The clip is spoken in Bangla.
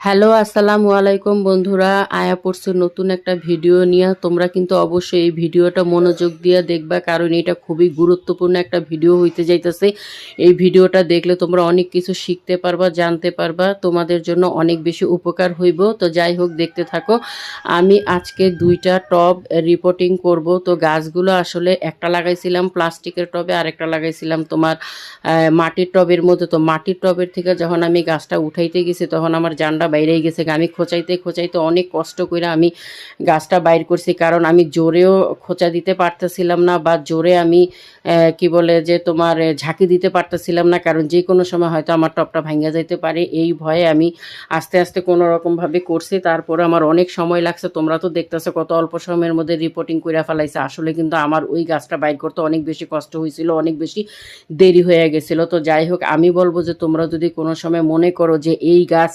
হ্যালো, আসসালামু আলাইকুম বন্ধুরা। আয়া পড়ছে নতুন একটা ভিডিও নিয়ে। তোমরা কিন্তু অবশ্যই এই ভিডিওটা মনোযোগ দিয়ে দেখবা, কারণ এটা খুবই গুরুত্বপূর্ণ একটা ভিডিও হইতে যাইতেছে। এই ভিডিওটা দেখলে তোমরা অনেক কিছু শিখতে পারবা, জানতে পারবা, তোমাদের জন্য অনেক বেশি উপকার হইব। তো যাই হোক, দেখতে থাকো। আমি আজকে 2টা টব রিপোর্টিং করব। তো গাছগুলো আসলে একটা লাগাইছিলাম প্লাস্টিকের টবে, আরেকটা লাগাইছিলাম তোমার মাটির টবের মধ্যে। তো মাটির টবের থেকে যখন আমি গাছটা উঠাইতে গেছি তখন আমার জানটা বাইরেই গেছে। আমি খোঁচাইতে খোঁচাইতে অনেক কষ্ট করে আমি গাছটা বাইর করছি, কারণ আমি জোরেও খোঁচা দিতে পারতেছিলাম না, বা জোরে আমি কি বলে যে তোমার ঝাঁকি দিতে পারতেছিলাম না, কারণ যে কোনো সময় হয়তো আমার টবটা ভাঙা যাইতে পারে। এই ভয়ে আমি আস্তে আস্তে কোনো রকমভাবে করছি। তারপরে আমার অনেক সময় লাগছে। তোমরা তো দেখতেছো কত অল্প সময়ের মধ্যে রিপোর্টিং করে ফেলাইছে। আসলে কিন্তু আমার ওই গাছটা বাইর করতে অনেক বেশি কষ্ট হয়েছিল, অনেক বেশি দেরি হয়ে গেছিল। তো যাই হোক, আমি বলবো যে তোমরা যদি কোনো সময় মনে করো যে এই গাছ